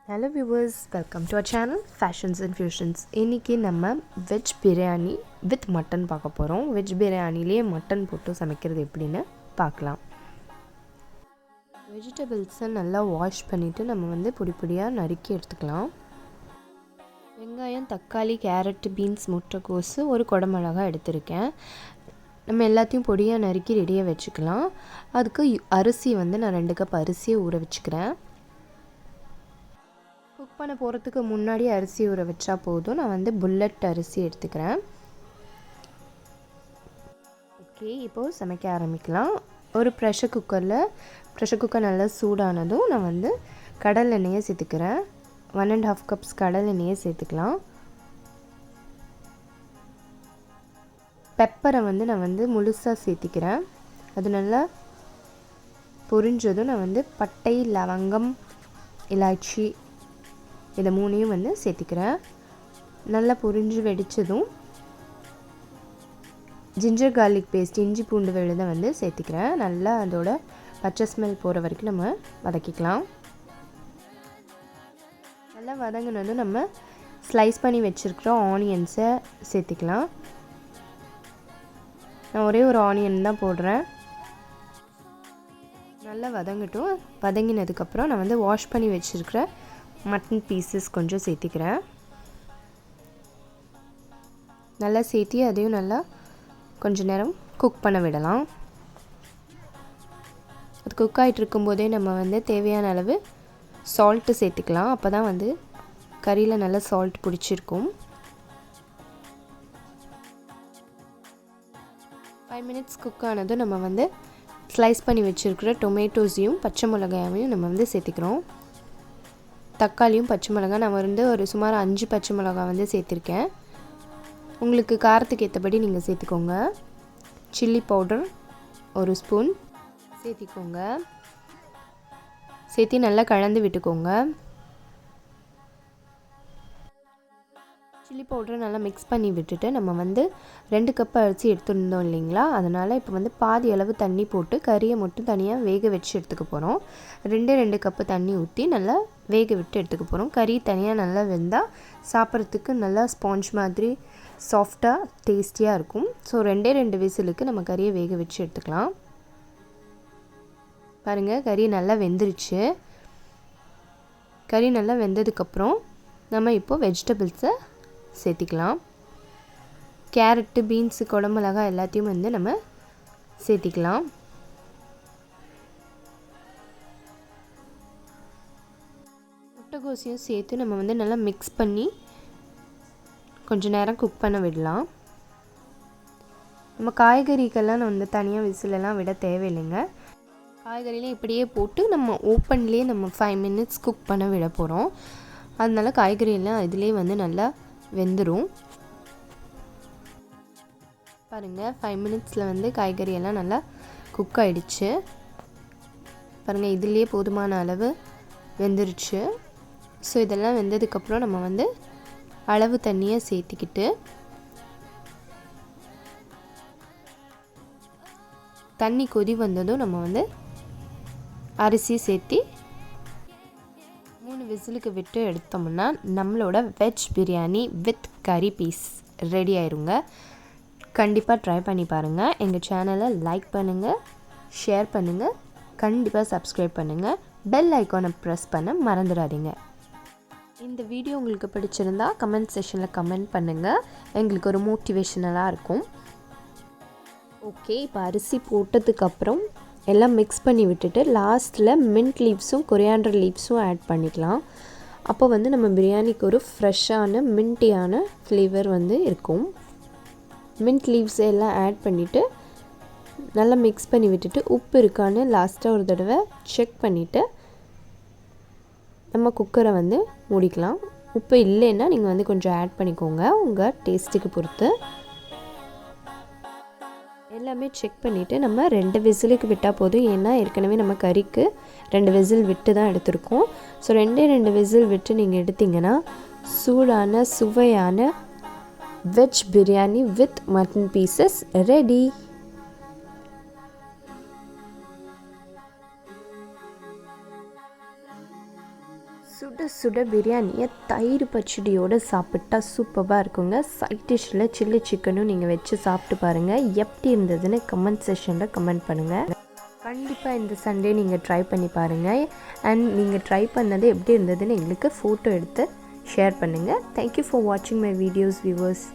Hello viewers, welcome to our channel Fashions and Fusions. இன்னைக்கு நம்ம veg biryani with mutton பார்க்க போகிறோம். வெஜ் பிரியாணிலேயே மட்டன் போட்டு சமைக்கிறது எப்படின்னு பார்க்கலாம். வெஜிடபிள்ஸை நல்லா வாஷ் பண்ணிவிட்டு நம்ம பொடி பொடியாக நறுக்கி எடுத்துக்கலாம். வெங்காயம், தக்காளி, கேரட், பீன்ஸ், முட்டைக்கோசு, ஒரு குடமிளகாய் எடுத்திருக்கேன். நம்ம எல்லாத்தையும் பொடியாக நறுக்கி ரெடியாக வச்சுக்கலாம். அதுக்கு அரிசி நான் 2 கப் அரிசியை ஊற வச்சுக்கிறேன். குக் பண்ண போகிறதுக்கு முன்னாடி அரிசி ஊற வச்சா போதும். நான் புல்லட் அரிசி எடுத்துக்கிறேன். ஓகே, இப்போது சமைக்க ஆரம்பிக்கலாம். ஒரு ப்ரெஷர் குக்கர் நல்லா சூடானதும் நான் கடல் எண்ணெயை சேர்த்துக்கிறேன். 1.5 கப்ஸ் கடல் எண்ணெயை சேர்த்துக்கலாம். பெப்பரை நான் முழுசாக சேர்த்திக்கிறேன். அது நல்லா பொரிஞ்சதும் நான் பட்டை, லவங்கம், இலாச்சி இதை 3ஐயும் சேர்த்திக்கிறேன். நல்லா பொரிஞ்சு வெடித்ததும் ஜிஞ்சர் கார்லிக் பேஸ்ட், இஞ்சி பூண்டு விழுதை சேர்த்திக்கிறேன். நல்லா அதோட பச்சை ஸ்மெல் போகிற வரைக்கும் நம்ம வதக்கிக்கலாம். நல்லா வதங்கினதும் நம்ம ஸ்லைஸ் பண்ணி வச்சுருக்கிற ஆனியன்ஸை சேர்த்திக்கலாம். நான் ஒரே ஒரு ஆனியன் தான் போடுறேன். நல்லா வதங்கட்டும். வதங்கினதுக்கப்புறம் நான் வாஷ் பண்ணி வச்சுருக்கிற மட்டன் பீசஸ் கொஞ்சம் சேர்த்திக்கிறேன். நல்லா சேர்த்தி அதையும் நல்லா கொஞ்சம் நேரம் குக் பண்ண விடலாம். அது குக் ஆகிட்டு இருக்கும்போதே நம்ம தேவையான அளவு சால்ட்டு சேர்த்துக்கலாம். அப்போ தான் கறியில் நல்லா சால்ட் பிடிச்சிருக்கும். 5 மினிட்ஸ் குக் ஆனதும் நம்ம ஸ்லைஸ் பண்ணி வச்சுருக்கிற டொமேட்டோஸையும் பச்சை மிளகாயையும் நம்ம சேர்த்திக்கிறோம். தக்காளியும் பச்சை மிளகாய் நான் ஒரு சுமார் 5 பச்சை மிளகாய் சேர்த்துருக்கேன். உங்களுக்கு காரத்துக்கு ஏற்றபடி நீங்கள் சேர்த்துக்கோங்க. சில்லி பவுடர் 1 ஸ்பூன் சேர்த்திக்கோங்க. சேர்த்து நல்லா கலந்து விட்டுக்கோங்க. சில்லி பவுடரை நல்லா மிக்ஸ் பண்ணி விட்டுட்டு நம்ம 2 கப் அரிசி எடுத்துருந்தோம் இல்லைங்களா, அதனால் இப்போ பாதி அளவு தண்ணி போட்டு கறியை மட்டும் தனியாக வேக வச்சு எடுத்துக்க போகிறோம். 2 கப்பு தண்ணி ஊற்றி நல்லா வேக விட்டு எடுத்துக்க போகிறோம். கறி தனியாக நல்லா வெந்தால் சாப்பிட்றதுக்கு நல்லா ஸ்பாஞ்ச் மாதிரி சாஃப்டாக டேஸ்டியாக இருக்கும். ஸோ 2 விசிலுக்கு நம்ம கறியை வேக வச்சு எடுத்துக்கலாம். பாருங்கள், கறி நல்லா வெந்துருச்சு. கறி நல்லா வெந்ததுக்கப்புறம் நம்ம இப்போது வெஜிடபிள்ஸை சேர்த்திக்கலாம். கேரட்டு, பீன்ஸு, குடமிளகாய் எல்லாத்தையும் நம்ம சேர்த்திக்கலாம். முட்டைகோசையும் சேர்த்து நம்ம நல்லா மிக்ஸ் பண்ணி கொஞ்சம் நேரம் குக் பண்ண விடலாம். நம்ம காய்கறிக்கெல்லாம் தனியாக விசிலெல்லாம் விட தேவையில்லைங்க. காய்கறிலாம் இப்படியே போட்டு நம்ம ஓப்பன்லேயே நம்ம 5 மினிட்ஸ் குக் பண்ண விட போகிறோம். அதனால காய்கறியெல்லாம் இதிலே நல்லா வெந்துடும். பாருங்கள், 5 மினிட்ஸில் காய்கறியெல்லாம் நல்லா குக் ஆகிடுச்சு. பாருங்கள், இதுலேயே போதுமான அளவு வெந்துருச்சு. ஸோ இதெல்லாம் வெந்ததுக்கப்புறம் நம்ம அளவு தண்ணியை சேர்த்திக்கிட்டு தண்ணி கொதி வந்ததும் நம்ம அரிசி சேர்த்தி 3 விசிலுக்கு விட்டு எடுத்தோம்னா நம்மளோட வெஜ் பிரியாணி வித் கறி பீஸ் ரெடி ஆயிருங்க. கண்டிப்பாக ட்ரை பண்ணி பாருங்கள். எங்கள் சேனலை லைக் பண்ணுங்கள், ஷேர் பண்ணுங்கள், கண்டிப்பாக சப்ஸ்கிரைப் பண்ணுங்கள். பெல் ஐக்கானை ப்ரெஸ் பண்ண மறந்துடாதீங்க. இந்த வீடியோ உங்களுக்கு பிடிச்சிருந்தா கமெண்ட் செக்ஷனில் கமெண்ட் பண்ணுங்கள். எங்களுக்கு ஒரு மோட்டிவேஷனலாக இருக்கும். ஓகே, இப்போ அரிசி போட்டதுக்கப்புறம் எல்லாம் மிக்ஸ் பண்ணி விட்டுட்டு லாஸ்ட்டில் மின்ட் லீவ்ஸும் கொரியாண்டர் லீவ்ஸும் ஆட் பண்ணிக்கலாம். அப்போ நம்ம பிரியாணிக்கு ஒரு ஃப்ரெஷ்ஷான மின்ட்டியான ஃப்ளேவர் இருக்கும். மின்ட் லீவ்ஸ் எல்லாம் ஆட் பண்ணிவிட்டு நல்லா மிக்ஸ் பண்ணி விட்டுட்டு உப்பு இருக்கான்னு லாஸ்ட்டாக ஒரு தடவை செக் பண்ணிவிட்டு நம்ம குக்கரை மூடிக்கலாம். உப்பு இல்லைன்னா நீங்கள் கொஞ்சம் ஆட் பண்ணிக்கோங்க உங்கள் டேஸ்ட்டுக்கு பொறுத்து. எல்லாமே செக் பண்ணிவிட்டு நம்ம 2 விசிலுக்கு விட்டால் போதும். ஏன்னா ஏற்கனவே நம்ம கறிக்கு 2 விசில் விட்டு தான் எடுத்திருக்கோம். ஸோ 2 விசில் விட்டு நீங்கள் எடுத்திங்கன்னா சூடான சுவையான veg biryani with mutton pieces ready. சுட சுட சுட பிரியாணியை தயிர் பச்சடியோடு சாப்பிட்டா சூப்பராக இருக்குங்க. சைட் டிஷ்ஷில் சில்லி சிக்கனும் நீங்கள் வச்சு சாப்பிட்டு பாருங்கள். எப்படி இருந்ததுன்னு கமெண்ட் செக்ஷனில் கமெண்ட் பண்ணுங்கள். கண்டிப்பாக இந்த சண்டே நீங்கள் ட்ரை பண்ணி பாருங்கள். அண்ட் நீங்கள் ட்ரை பண்ணது எப்படி இருந்ததுன்னு எங்களுக்கு ஃபோட்டோ எடுத்து ஷேர் பண்ணுங்கள். தேங்க்யூ ஃபார் வாட்சிங் மை வீடியோஸ் வியூவர்ஸ்.